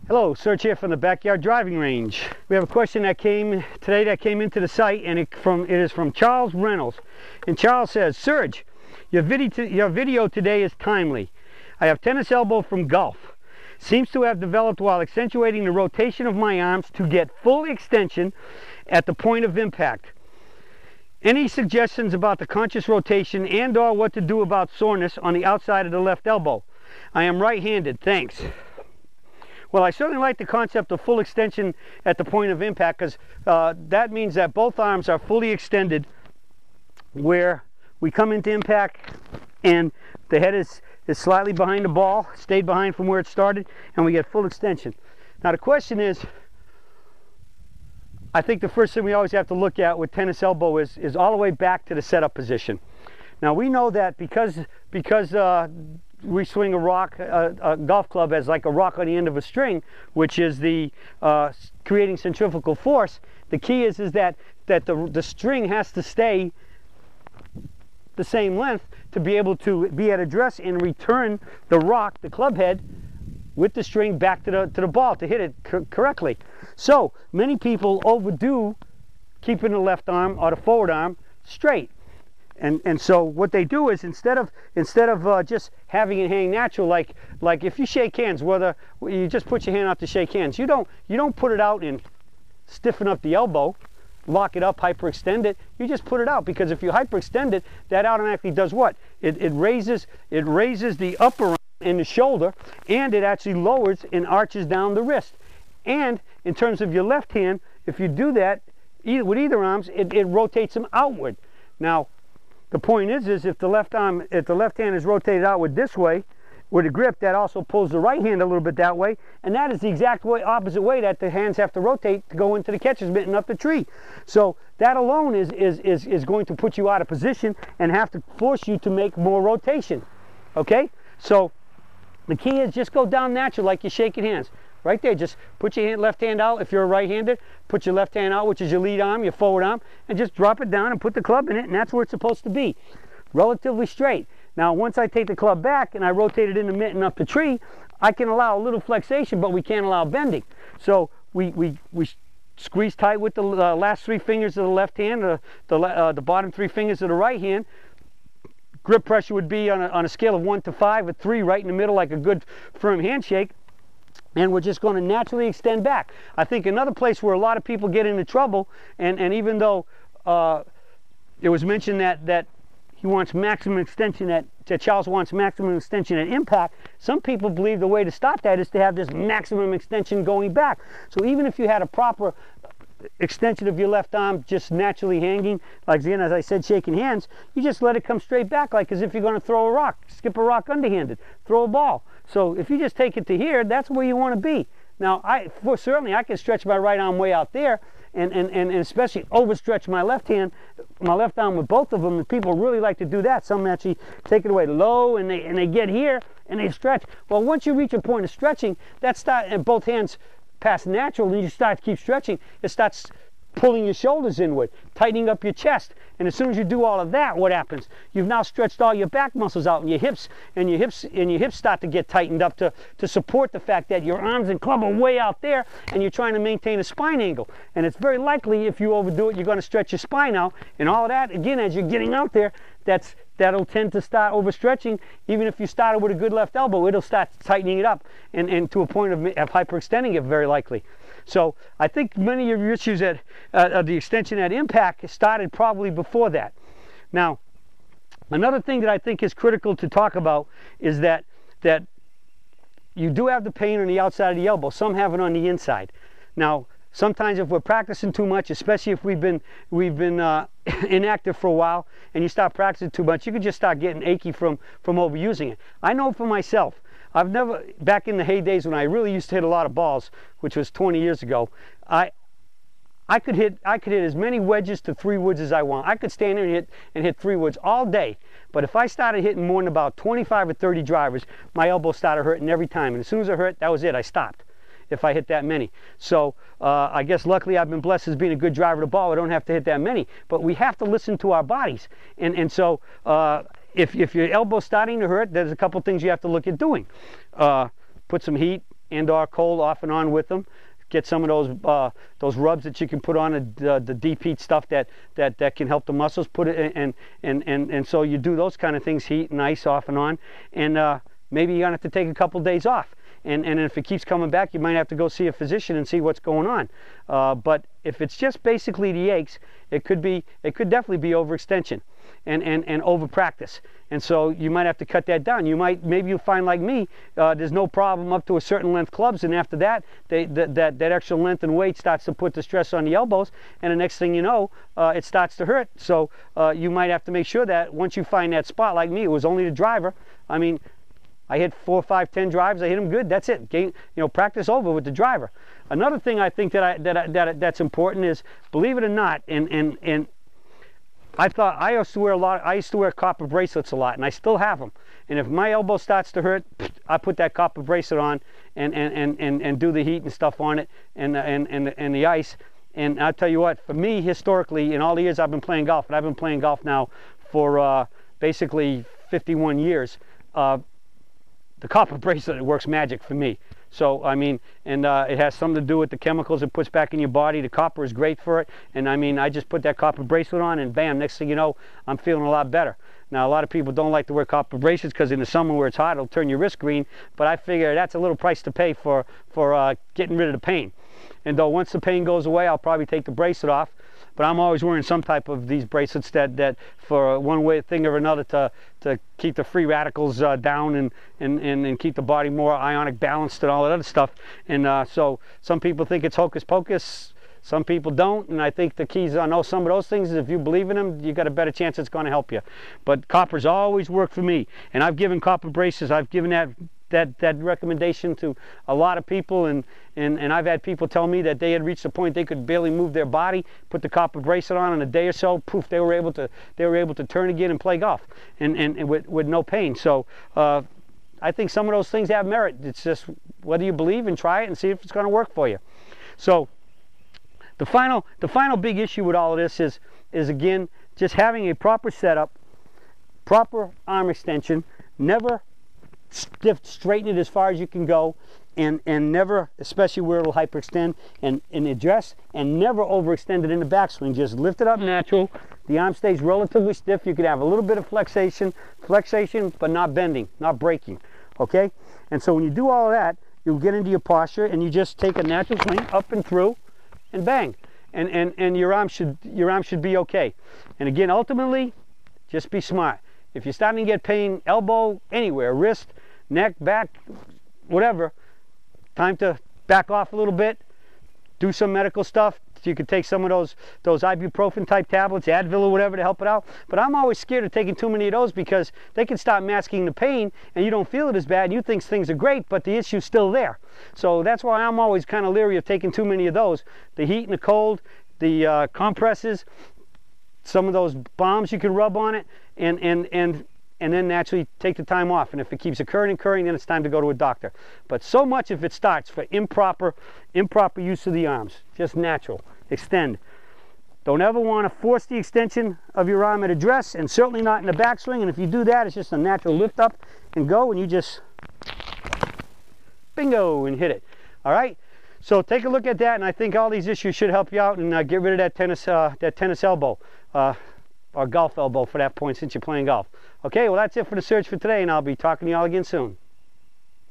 Hello, Serge here from the Backyard Driving Range. We have a question that came into the site, and it is from Charles Reynolds. And Charles says, Serge, your video today is timely. I have tennis elbow from golf. Seems to have developed while accentuating the rotation of my arms to get full extension at the point of impact. Any suggestions about the conscious rotation and/or what to do about soreness on the outside of the left elbow? I am right-handed, thanks. Well, I certainly like the concept of full extension at the point of impact, because that means that both arms are fully extended where we come into impact and the head is slightly behind the ball, stayed behind from where it started, and we get full extension. Now the question is, I think the first thing we always have to look at with tennis elbow is all the way back to the setup position. Now we know that because we swing a golf club as like a rock on the end of a string, which is the creating centrifugal force. The key is that the string has to stay the same length to be able to be at address and return the rock, the club head, with the string back to the ball to hit it correctly. So many people overdo keeping the left arm or the forward arm straight. And so what they do is instead of just having it hang natural, like if you shake hands, whether you just put your hand out to shake hands, you don't put it out and stiffen up the elbow, lock it up, hyperextend it. You just put it out, because if you hyperextend it, that automatically does what? It raises the upper arm and the shoulder, and it actually lowers and arches down the wrist. And in terms of your left hand, if you do that with either arms, it rotates them outward. Now, the point is if the left hand is rotated outward this way with a grip, that also pulls the right hand a little bit that way, and that is the exact opposite way that the hands have to rotate to go into the catcher's mitt and up the tree. So that alone is going to put you out of position and have to force you to make more rotation. Okay? So the key is just go down natural like you're shaking hands. Right there, just put your left hand out. If you're a right-handed, put your left hand out, which is your lead arm, your forward arm, and just drop it down and put the club in it, and that's where it's supposed to be. Relatively straight. Now, once I take the club back and I rotate it in the mitt and up the tree, I can allow a little flexation, but we can't allow bending. So we squeeze tight with the last three fingers of the left hand, the bottom three fingers of the right hand. Grip pressure would be on a scale of 1 to 5, a 3 right in the middle, like a good firm handshake. And we're just going to naturally extend back. I think another place where a lot of people get into trouble, and even though it was mentioned that he wants maximum extension that Charles wants maximum extension at impact, some people believe the way to stop that is to have this maximum extension going back. So even if you had a proper extension of your left arm just naturally hanging, like again, as I said, shaking hands, you just let it come straight back, like as if you're going to throw a rock, skip a rock underhanded, throw a ball. So if you just take it to here, that's where you want to be. Now, certainly I can stretch my right arm way out there, and especially overstretch my left arm with both of them. And people really like to do that. Some actually take it away low, and they get here and they stretch. Well, once you reach a point of stretching, and both hands pass natural, and you start to keep stretching, it starts pulling your shoulders inward, tightening up your chest. And as soon as you do all of that, what happens? You've now stretched all your back muscles out, and your hips start to get tightened up to support the fact that your arms and club are way out there, and you're trying to maintain a spine angle. And it's very likely if you overdo it, you're going to stretch your spine out, and all of that, again, as you're getting out there, that'll tend to start overstretching. Even if you started with a good left elbow, it'll start tightening it up and to a point of hyperextending it, very likely. So I think many of your issues at the extension at impact started probably before that. Now, another thing that I think is critical to talk about is that you do have the pain on the outside of the elbow. Some have it on the inside. Now, sometimes if we're practicing too much, especially if we've been inactive for a while, and you start practicing too much, you can just start getting achy from overusing it. I know for myself, back in the heydays when I really used to hit a lot of balls, which was 20 years ago, I could hit as many wedges to 3 woods as I want. I could stand there and hit 3 woods all day. But if I started hitting more than about 25 or 30 drivers, my elbow started hurting every time. And as soon as it hurt, that was it. I stopped if I hit that many. So I guess luckily I've been blessed as being a good driver of the ball. I don't have to hit that many. But we have to listen to our bodies. And so if your elbow's starting to hurt, there's a couple things you have to look at doing. Put some heat and or cold off and on with them. Get some of those rubs that you can put on the deep heat stuff that can help the muscles. Put it and so you do those kind of things, heat and ice off and on, and maybe you're gonna have to take a couple days off. And if it keeps coming back, you might have to go see a physician and see what's going on. But if it's just basically the aches, it could definitely be overextension and over practice. And so you might have to cut that down. Maybe you'll find, like me, there's no problem up to a certain length clubs, and after that, that extra length and weight starts to put the stress on the elbows, and the next thing you know, it starts to hurt. So you might have to make sure that once you find that spot, like me, it was only the driver. I mean, I hit 4, 5, 10 drives. I hit them good. That's it. Practice over with the driver. Another thing I think that's important is, believe it or not, and I used to wear copper bracelets a lot, and I still have them. And if my elbow starts to hurt, I put that copper bracelet on and do the heat and stuff on it and the ice. And I'll tell you what, for me, historically, in all the years I've been playing golf, and I've been playing golf now for basically 51 years, the copper bracelet works magic for me. So, I mean, and it has something to do with the chemicals it puts back in your body. The copper is great for it. And I mean, I just put that copper bracelet on, and bam, next thing you know, I'm feeling a lot better. Now, a lot of people don't like to wear copper bracelets because in the summer where it's hot, it'll turn your wrist green. But I figure that's a little price to pay for getting rid of the pain. And though once the pain goes away, I'll probably take the bracelet off. But I'm always wearing some type of these bracelets that for one way thing or another to keep the free radicals down and keep the body more ionic balanced and all that other stuff. And so some people think it's hocus pocus, some people don't. And I think the keys on some of those things is, if you believe in them, you got a better chance it's going to help you. But copper's always worked for me, and I've given copper braces. I've given that recommendation to a lot of people, and I've had people tell me that they had reached a point they could barely move their body, put the copper bracelet on in a day or so, poof, they were able to turn again and play golf and with no pain. So I think some of those things have merit. It's just whether you believe and try it and see if it's going to work for you. So the final big issue with all of this is again just having a proper setup, proper arm extension, never straighten it as far as you can go, and never, especially where it'll hyperextend, and address, and never overextend it in the backswing. Just lift it up natural. The arm stays relatively stiff. You can have a little bit of flexation, but not bending, not breaking. Okay? And so when you do all of that, you'll get into your posture, and you just take a natural swing up and through, and bang, and your arm should be okay. And again, ultimately, just be smart. If you're starting to get pain, elbow, anywhere, wrist, neck, back, whatever, time to back off a little bit, do some medical stuff. You could take some of those ibuprofen type tablets, Advil or whatever, to help it out. But I'm always scared of taking too many of those, because they can start masking the pain and you don't feel it as bad, and you think things are great, but the issue's still there. So that's why I'm always kind of leery of taking too many of those. The heat and the cold, the compresses, some of those balms you can rub on it, and then naturally take the time off. And if it keeps occurring, then it's time to go to a doctor. But so much if it starts for improper use of the arms, just natural, extend. Don't ever want to force the extension of your arm at address, and certainly not in the backswing. And if you do that, it's just a natural lift up and go, and you just bingo and hit it. All right. So take a look at that, and I think all these issues should help you out, and get rid of that tennis elbow, or golf elbow for that point, since you're playing golf. Okay, well, that's it for the search for today, and I'll be talking to you all again soon.